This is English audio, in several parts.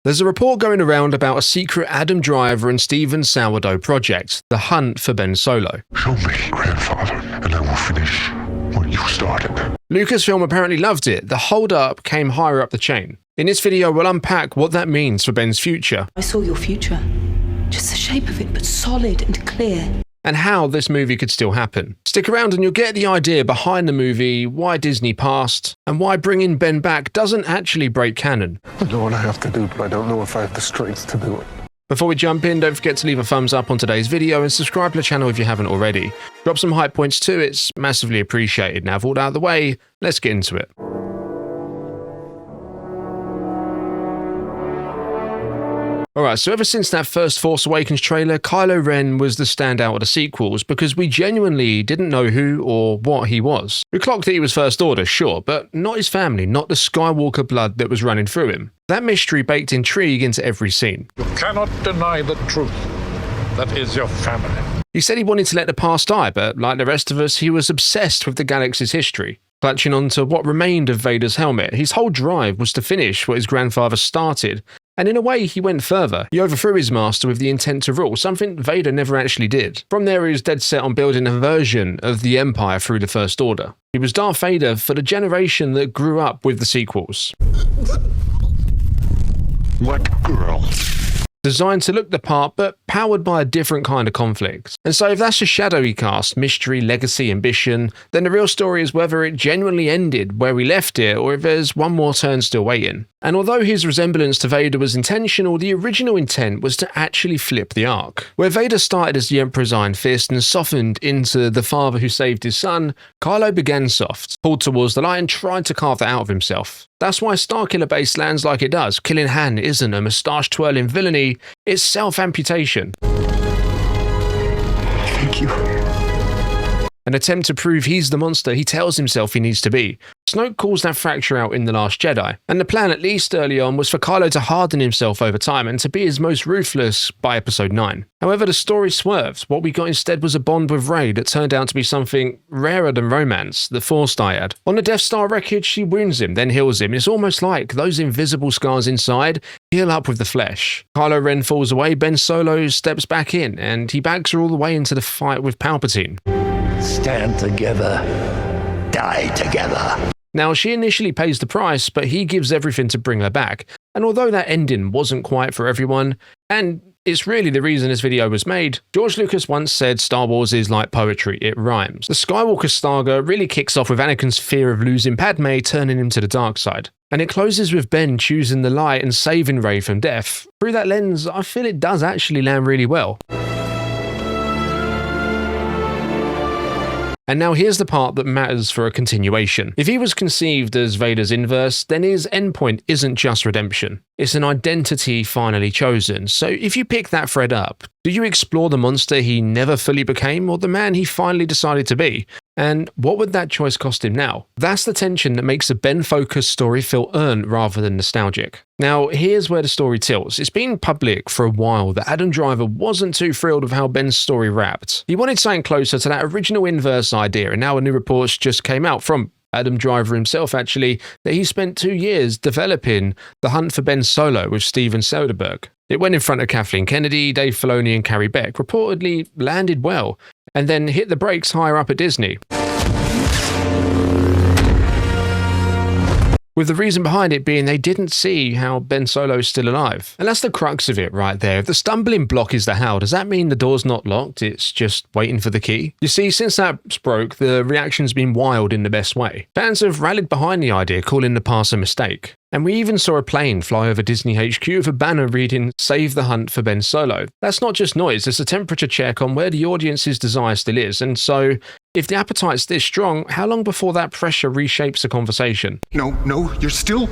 There's a report going around about a secret Adam Driver and Steven Sourdough project, the hunt for Ben Solo. Show me, grandfather, and I will finish what you started. Lucasfilm apparently loved it. The hold-up came higher up the chain. In this video, we'll unpack what that means for Ben's future. I saw your future. Just the shape of it, but solid and clear. And how this movie could still happen. Stick around and you'll get the idea behind the movie, why Disney passed, and why bringing Ben back doesn't actually break canon. I know what I have to do, but I don't know if I have the strength to do it. Before we jump in, don't forget to leave a thumbs up on today's video and subscribe to the channel if you haven't already. Drop some hype points too, it's massively appreciated. Now, with all that out of the way, let's get into it. Alright, so ever since that first Force Awakens trailer, Kylo Ren was the standout of the sequels because we genuinely didn't know who or what he was. We clocked that he was First Order, sure, but not his family, not the Skywalker blood that was running through him. That mystery baked intrigue into every scene. You cannot deny the truth. That is your family. He said he wanted to let the past die, but like the rest of us, he was obsessed with the galaxy's history. Clutching onto what remained of Vader's helmet, his whole drive was to finish what his grandfather started. And in a way, he went further. He overthrew his master with the intent to rule, something Vader never actually did. From there, he was dead set on building a version of the Empire through the First Order. He was Darth Vader for the generation that grew up with the sequels. What girl? Designed to look the part, but powered by a different kind of conflict. And so if that's a shadow he cast, mystery, legacy, ambition, then the real story is whether it genuinely ended where we left it, or if there's one more turn still waiting. And although his resemblance to Vader was intentional, the original intent was to actually flip the arc. Where Vader started as the Emperor's Iron Fist and softened into the father who saved his son, Kylo began soft, pulled towards the light and tried to carve that out of himself. That's why Starkiller Base lands like it does. Killing Han isn't a moustache-twirling villainy, it's self-amputation. Thank you. An attempt to prove he's the monster he tells himself he needs to be. Snoke calls that fracture out in The Last Jedi, and the plan, at least early on, was for Kylo to harden himself over time and to be his most ruthless by Episode 9. However, the story swerved. What we got instead was a bond with Rey that turned out to be something rarer than romance, the Force dyad. On the Death Star wreckage, she wounds him, then heals him. It's almost like those invisible scars inside heal up with the flesh. Kylo Ren falls away, Ben Solo steps back in, and he bags her all the way into the fight with Palpatine. Stand together, die together. Now, she initially pays the price, but he gives everything to bring her back. And although that ending wasn't quite for everyone, and it's really the reason this video was made, George Lucas once said Star Wars is like poetry, it rhymes. The Skywalker saga really kicks off with Anakin's fear of losing Padme, turning him to the dark side. And it closes with Ben choosing the light and saving Rey from death. Through that lens, I feel it does actually land really well. And now here's the part that matters for a continuation. If he was conceived as Vader's inverse, then his endpoint isn't just redemption. It's an identity finally chosen. So if you pick that thread up, do you explore the monster he never fully became or the man he finally decided to be? And what would that choice cost him now? That's the tension that makes a Ben-focused story feel earned rather than nostalgic. Now, here's where the story tilts. It's been public for a while that Adam Driver wasn't too thrilled with how Ben's story wrapped. He wanted something closer to that original inverse idea, and now a new report just came out from Adam Driver himself, actually, that he spent 2 years developing The Hunt for Ben Solo with Steven Soderbergh. It went in front of Kathleen Kennedy, Dave Filoni and Carrie Beck, reportedly landed well, and then hit the brakes higher up at Disney. With the reason behind it being they didn't see how Ben Solo is still alive. And that's the crux of it right there. If the stumbling block is the how, does that mean the door's not locked? It's just waiting for the key? You see, since that's broke, the reaction's been wild in the best way. Fans have rallied behind the idea, calling the pass a mistake. And we even saw a plane fly over Disney HQ with a banner reading, "Save the hunt for Ben Solo." That's not just noise, it's a temperature check on where the audience's desire still is. And so, if the appetite's this strong, how long before that pressure reshapes the conversation? No, you're still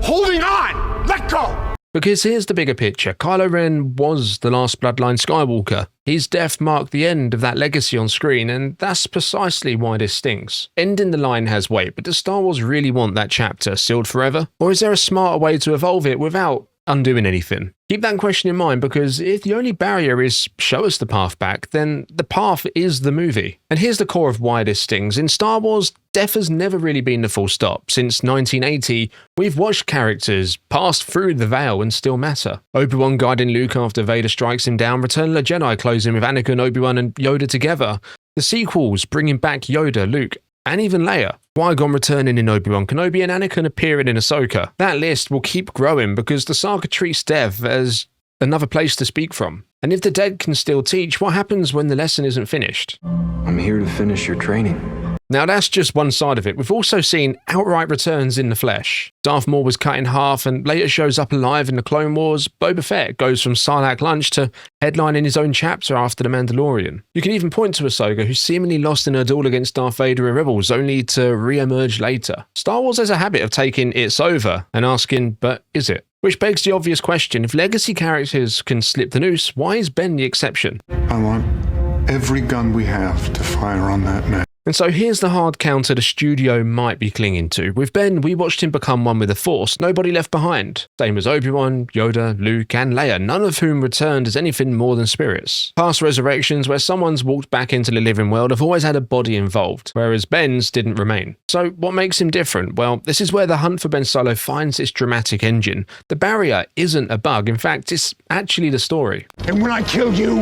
holding on! Let go! Because here's the bigger picture. Kylo Ren was the last bloodline Skywalker. His death marked the end of that legacy on screen, and that's precisely why this stings. Ending the line has weight, but does Star Wars really want that chapter sealed forever? Or is there a smarter way to evolve it without undoing anything? Keep that question in mind, because if the only barrier is show us the path back, then the path is the movie. And here's the core of why this stings. In Star Wars, death has never really been the full stop. Since 1980, we've watched characters pass through the veil and still matter. Obi-Wan guiding Luke after Vader strikes him down, Return of the Jedi closing with Anakin, Obi-Wan and Yoda together. The sequels bringing back Yoda, Luke, and even Leia. Qui-Gon returning in Obi-Wan Kenobi and Anakin appearing in Ahsoka. That list will keep growing because the saga treats death as another place to speak from. And if the dead can still teach, what happens when the lesson isn't finished? I'm here to finish your training. Now that's just one side of it. We've also seen outright returns in the flesh. Darth Maul was cut in half and later shows up alive in the Clone Wars. Boba Fett goes from Sarlacc lunch to headlining his own chapter after The Mandalorian. You can even point to Ahsoka, who seemingly lost in her duel against Darth Vader in Rebels, only to re-emerge later. Star Wars has a habit of taking "it's over" and asking, but is it? Which begs the obvious question, if legacy characters can slip the noose, why is Ben the exception? I want every gun we have to fire on that man. And so here's the hard counter the studio might be clinging to. With Ben, we watched him become one with the Force, nobody left behind. Same as Obi-Wan, Yoda, Luke, and Leia, none of whom returned as anything more than spirits. Past resurrections where someone's walked back into the living world have always had a body involved, whereas Ben's didn't remain. So what makes him different? Well, this is where the hunt for Ben Solo finds its dramatic engine. The barrier isn't a bug, in fact, it's actually the story. And when I kill you,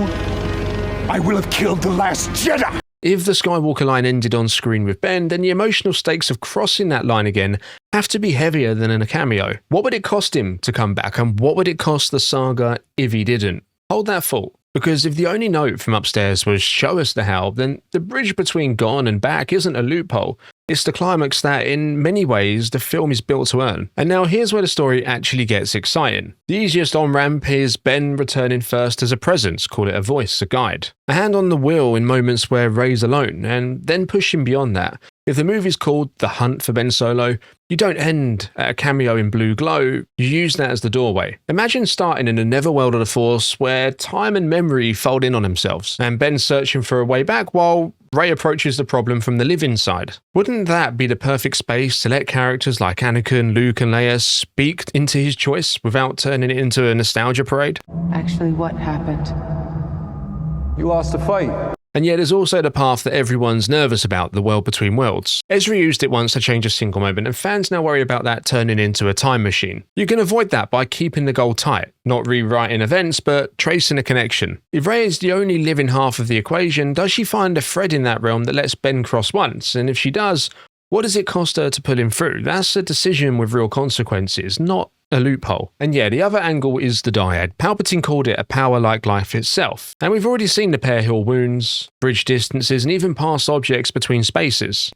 I will have killed the last Jedi. If the Skywalker line ended on screen with Ben, then the emotional stakes of crossing that line again have to be heavier than in a cameo. What would it cost him to come back, and what would it cost the saga if he didn't? Hold that thought. Because if the only note from upstairs was show us the how, then the bridge between gone and back isn't a loophole. It's the climax that, in many ways, the film is built to earn. And now here's where the story actually gets exciting. The easiest on-ramp is Ben returning first as a presence, call it a voice, a guide. A hand on the wheel in moments where Rey's alone, and then pushing beyond that. If the movie's called The Hunt for Ben Solo, you don't end at a cameo in blue glow, you use that as the doorway. Imagine starting in a netherworld of the Force where time and memory fold in on themselves, and Ben searching for a way back while Rey approaches the problem from the living side. Wouldn't that be the perfect space to let characters like Anakin, Luke and Leia speak into his choice without turning it into a nostalgia parade? Actually, what happened? You lost a fight. And yet there's also the path that everyone's nervous about, the world between worlds. Ezra used it once to change a single moment, and fans now worry about that turning into a time machine. You can avoid that by keeping the goal tight, not rewriting events, but tracing a connection. If Rey is the only living half of the equation, does she find a thread in that realm that lets Ben cross once? And if she does, what does it cost her to pull him through? That's a decision with real consequences, not a loophole. And yeah, the other angle is the dyad. Palpatine called it a power like life itself. And we've already seen the pair heal wounds, bridge distances, and even pass objects between spaces.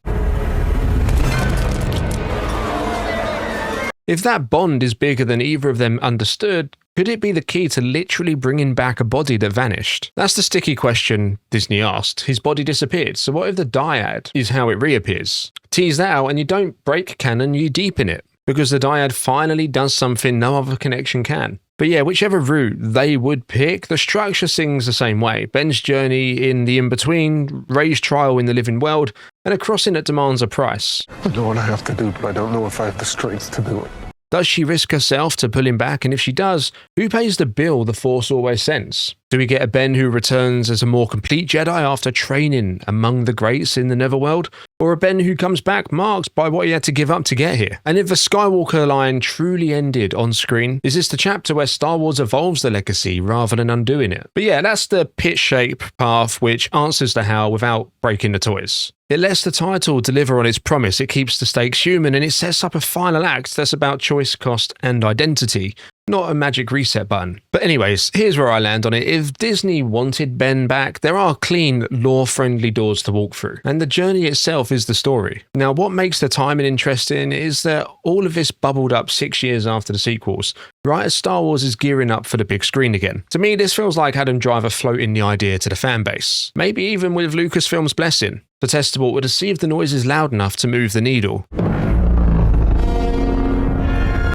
If that bond is bigger than either of them understood, could it be the key to literally bringing back a body that vanished? That's the sticky question Disney asked. His body disappeared, so what if the dyad is how it reappears? Tease that out and you don't break canon, you deepen it. Because the dyad finally does something no other connection can. But yeah, whichever route they would pick, the structure sings the same way. Ben's journey in the in-between, Rey's trial in the living world, and a crossing that demands a price. I know what I have to do, but I don't know if I have the strength to do it. Does she risk herself to pull him back? And if she does, who pays the bill the Force always sends? Do we get a Ben who returns as a more complete Jedi after training among the greats in the Netherworld? Or a Ben who comes back marked by what he had to give up to get here? And if the Skywalker line truly ended on screen, is this the chapter where Star Wars evolves the legacy rather than undoing it? But yeah, that's the pit-shape path which answers the how without breaking the toys. It lets the title deliver on its promise, it keeps the stakes human, and it sets up a final act that's about choice, cost, and identity, not a magic reset button. But anyways, here's where I land on it. If Disney wanted Ben back, there are clean, lore-friendly doors to walk through, and the journey itself is the story. Now, what makes the timing interesting is that all of this bubbled up 6 years after the sequels, right as Star Wars is gearing up for the big screen again. To me, this feels like Adam Driver floating the idea to the fan base, maybe even with Lucasfilm's blessing. The testable would have see if the noise is loud enough to move the needle.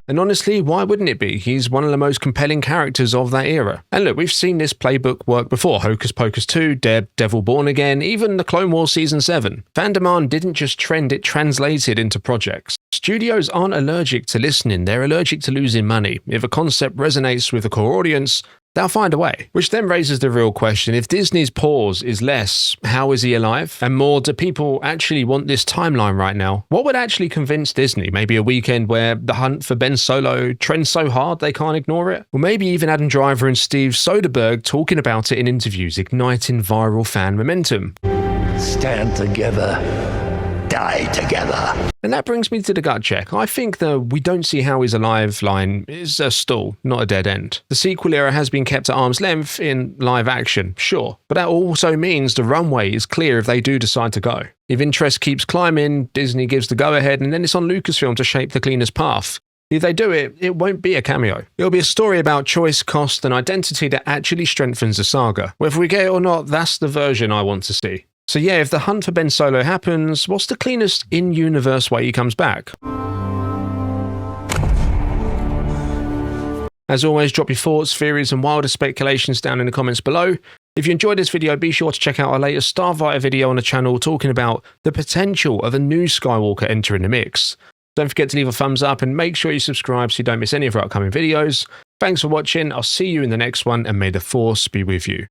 And honestly, why wouldn't it be? He's one of the most compelling characters of that era. And look, we've seen this playbook work before. Hocus Pocus 2, Devil Born Again, even the Clone Wars Season 7. Fan demand didn't just trend, it translated into projects. Studios aren't allergic to listening, they're allergic to losing money. If a concept resonates with the core audience, they'll find a way. Which then raises the real question, if Disney's pause is less, how is he alive? And more, do people actually want this timeline right now? What would actually convince Disney? Maybe a weekend where the hunt for Ben Solo trends so hard they can't ignore it? Or maybe even Adam Driver and Steve Soderbergh talking about it in interviews, igniting viral fan momentum. Stand together. Die together. And that brings me to the gut check. I think the "we don't see how he's alive" line is a stall, not a dead end. The sequel era has been kept at arm's length in live action, sure, but that also means the runway is clear if they do decide to go. If interest keeps climbing, Disney gives the go-ahead, and then it's on Lucasfilm to shape the cleanest path. If they do it, it won't be a cameo. It'll be a story about choice, cost, and identity that actually strengthens the saga. Whether we get it or not, that's the version I want to see. So yeah, if the hunt for Ben Solo happens, what's the cleanest in-universe way he comes back? As always, drop your thoughts, theories, and wildest speculations down in the comments below. If you enjoyed this video, be sure to check out our latest Starfighter video on the channel talking about the potential of a new Skywalker entering the mix. Don't forget to leave a thumbs up and make sure you subscribe so you don't miss any of our upcoming videos. Thanks for watching, I'll see you in the next one, and may the Force be with you.